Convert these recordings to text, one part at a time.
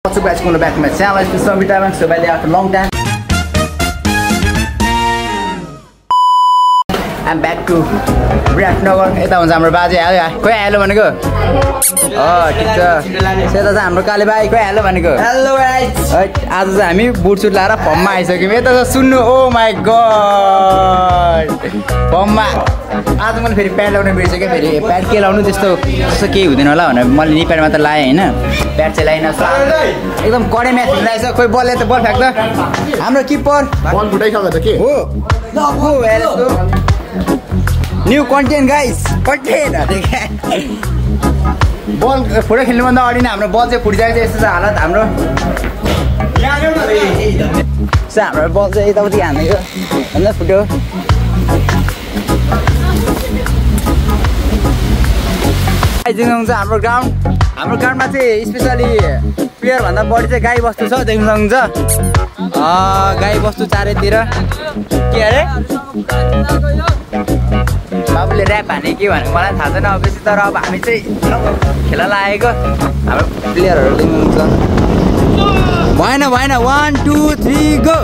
What's up guys, welcome back to my channel. It's been some time, so after a long time I'm back to Viratnagar. यता हुन्छ हाम्रो बाजे आयो कोही आयो भनेको ठिक छ सेता चाहिँ हाम्रो काले भाइ कोही आयो भनेको हेलो गाइस आज चाहिँ हामी बुट सुट लाएर फर्ममा आइसक्यौँ यता छ सुन्नु ओ माय गॉड फर्ममा आज मैले फेरि प्यान्ट लाउन बिर्सेँ क्या फेरि प्यान्ट के लाउनु त्यस्तो केही हुँदैन होला भनेर मैले नि प्यान्ट मात्र लाएँ हैन प्यान्ट चाहिँ लाइन एकदम कडे म्याच हुँदैछ कोही बलले त बल फ्याक्दा हाम्रो किपर बल फुटाइसक्यो त के हो ल हो हेर न्यू कन्टेन्ट गाइस कन्टेन्ट बल फुटो खेल्नुभन्दा अगाडि नै हाम्रो बल चाहिँ फुटिसकेको छ यस्तो छ हालत हाम्रो हाम्रो बल चाहिँ यताउति हानेको भन्दा फुट्यो देख्नुहुन्छ हाम्रो ग्राउन्डमा चाहिँ स्पेसली प्लेयर भन्दा बढी चाहिँ गाई बस्तु छ देख्न सक्नुहुन्छ गाई बस्तु चारैतिर के अरे बाबुले ऱ्याप हाने के भने मलाई थाहा छैन अवश्य तर अब हामी चाहिँ खेला लागेको हाम्रो प्लेयरहरू देख्नुहुन्छ भएन 1 2 3 गो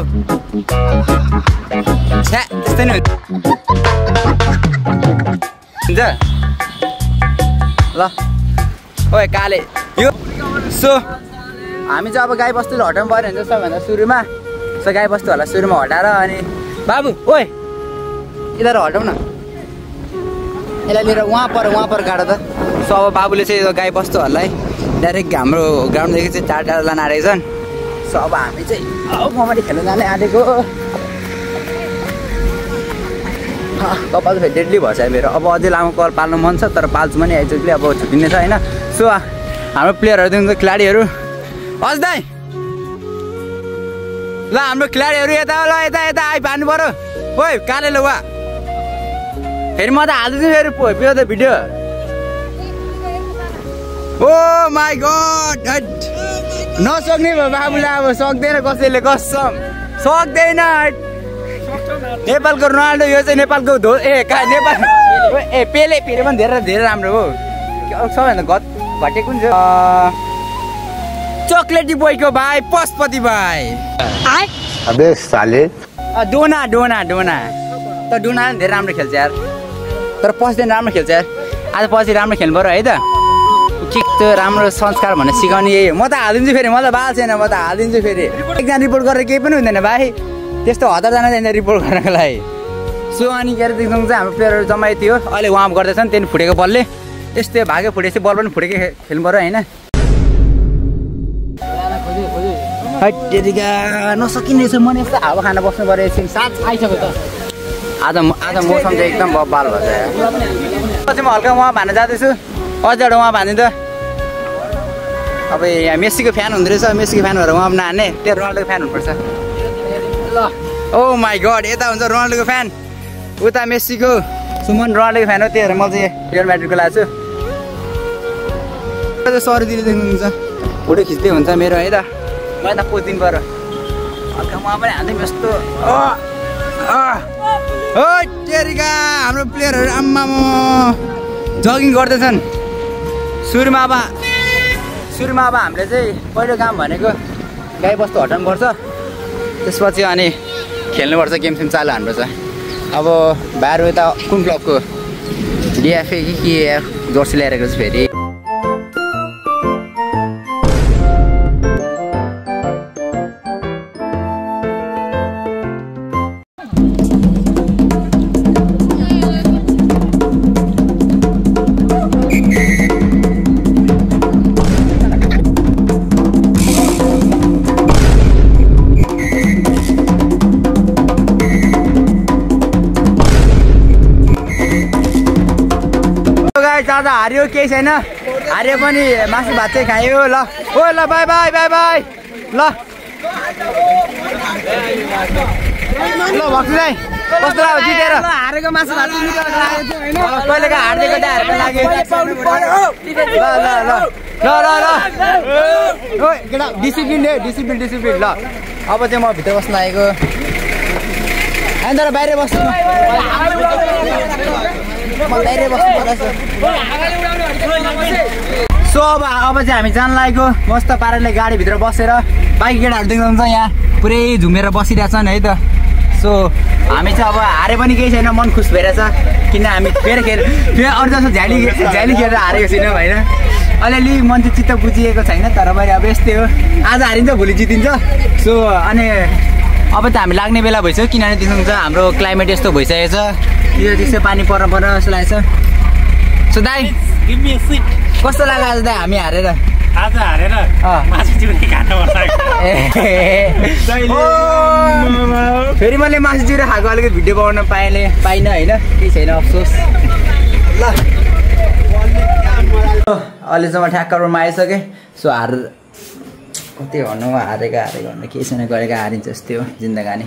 त्यस्तै नै हुन्छ ल ओए काले यो सो हामी चाहिँ अब गाई बस्तुले हटाउनु पर्यो भने सबभन्दा सुरुमा सो गाई बस्तुहरूलाई सुरुमा हटाएर अनि बाबु ओए यता हटाउ न यसलाई लिएर वहाँ पर गाडो त सो अब बाबुले चाहिँ यो गाई बस्तुहरूलाई डाइरेक्ट हाम्रो ग्राउन्डदेखि चाहिँ टाढा लान आँटेको छन् सो अब हामी चाहिँ ममाले खेल्न जाने आँटेको कपाल फेरि डेडली भएछ मेरो अब अझै लामो कल पाल्नु मन छ तर पाल्छु पनि आइसक्यो अब छुट्टिने छ होइन सो हाम्रो प्लेयरहरू खेलाडीहरू अझै ल हाम्रो खेलाडीहरू यता आइपाल्नु पर्यो ओइ काले ल वा फेरि म त हाल्दैछु फेरि त्यो त भिडियो ओ माई गड नसक्ने भयो बाबुले अब सक्दैन कसैले कसम सक्दैन नेपालको रोनाल्डो यो चाहिँ नेपालको नेपाल पेले फेरि पनि धेरै राम्रो हो सबैभन्दा घटेको कुन छ चक्लेटी बोयको भाइ पशुपति भाइ अबे साले डोना त डोना धेरै राम्रो खेल्छ यार तर पछि दिन राम्रो खेल्छ यार आज पछि राम्रो खेल्नु पर्यो है त ठिक त्यो राम्रो संस्कार भनेर सिकाउने यही हो म त हालिदिन्छु फेरि म त बाल छैन म त हालिदिन्छु फेरि एकजना रिपोर्ट गरेर केही पनि हुँदैन भाइ त्यस्तो हजारजना जान्छ रिपोर्ट गर्नको लागि सो अनि के अरे देख्नु चाहिँ हाम्रो प्लेयरहरू जम्मै थियो अहिले वार्म गर्दैछन् त्यहाँदेखि फुटेको बलले यस्तै भाग्यो फुटेपछि बल पनि फुटेकै खेल्नु पर्यो होइन नसकिने रहेछ मैले यस्तो हावा खाना बस्नु पर्यो एकछिन साथ आइसक्यो त आज मौसम चाहिँ एकदम बबाल भएछ पछि म हल्का उहाँ भान्न जाँदैछु अझ एउटा उहाँ भान्दिनु त अब यहाँ मेस्सीको फ्यान हुँदो रहेछ मेस्सीको फ्यान भएर उहाँ पनि नहान्ने त्यो रोनाल्डोको फ्यान हुनुपर्छ ल ओ माई गड यता हुन्छ रोनाल्डोको फ्यान उता मेस्सीको सुमन रोनाल्डोको फ्यान हो त्यही भएर म चाहिँ रियल म्याड्रिडको लाग्छु सरी दिने देख्नुहुन्छ फोटो खिच्दै हुन्छ मेरो है त म यता पोजिदिनु पर्यो हल्का उहाँ पनि हाल्दै यस्तो टेरिका हाम्रो प्लेयरहरू आम्मामा जगिङ गर्दैछन् सुरुमा अब हामीले चाहिँ पहिलो काम भनेको गाई बस्तु हटाउनु पर्छ त्यसपछि अनि खेल्नुपर्छ गेम चालु हान्नुपर्छ अब भाइहरू यता कुन क्लबको डिएफए कि के जर्सी ल्याइरहेको छ फेरि आज हार्यो केही छैन हार्यो पनि मासु भात चाहिँ खायो ल ओ ल बाई बाई ल भक्सु दाइ कस्तो लाग्यो जितेर हारेको मासु भात कहिलेका हार्दिएको डाहरू लाग्यो ल केटा डिसिप्लिन ल अब चाहिँ म भित्र बस्न लागेको अनि तर बाहिर बस्नु म बाहिर बस्नु पर्छ सो अब चाहिँ हामी जान लागेको मस्त पाराले गाडीभित्र बसेर बाइक केटाहरू देख्नुहुन्छ यहाँ पुरै झुमेर बसिरहेछन् है त। सो हामी चाहिँ अब हारे पनि केही छैन, मन खुस भइरहेछ किन हामी फेरि अरू जस्तो झ्याली खेलेर हारेको छैन होइन। अलिअलि मन चाहिँ चित्त बुझिएको छैन तर पनि अब यस्तै हो, आज हारिन्छ भोलि जितिन्छ। सो अनि अब त हामी लाग्ने बेला भइसक्यो किनभने देख्नुहुन्छ हाम्रो क्लाइमेट यस्तो भइसकेको छ, त्यसो पानी पर्न जस्तो लागेको छ। सो दाइ कस्तो लाग्यो आज दाइ हामी हारेर? आज हारेर मासु चिउरी खान मन लाग्यो। फेरि मैले मासु चिउरी खाएको अलिकति भिडियो बनाउन पाइनँ होइन, केही छैन अफसोस। ल अहिलेसम्म ठ्याक्क रुममा आइसकेँ। सो कति भन्नु हारेको भन्नु केही छैन, गरेको हारिन्छ यस्तै हो जिन्दगानी।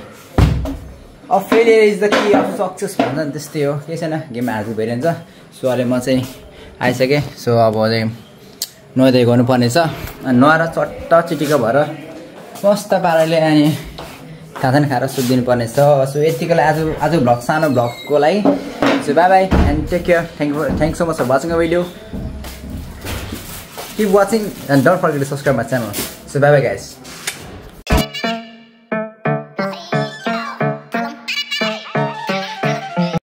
अब failure is the key of success भन्छ नि त्यस्तै हो, केही छैन गेम हार्दै भइरहन्छ। सो अहिले म चाहिँ आइसकेँ। सो अब चाहिँ नुहाइ गर्नुपर्ने छ, नुहाएर चट्ट चिटिक्क भएर मस्त पाराले अनि खाजा खाएर सुत्दिनु पर्ने छ। सो यतिकोलाई आज भ्लग सानो भ्लगको लागि so bye bye and take care. Thank so much for watching a video. Keep watching and don't forget to subscribe my channel. So bye bye guys.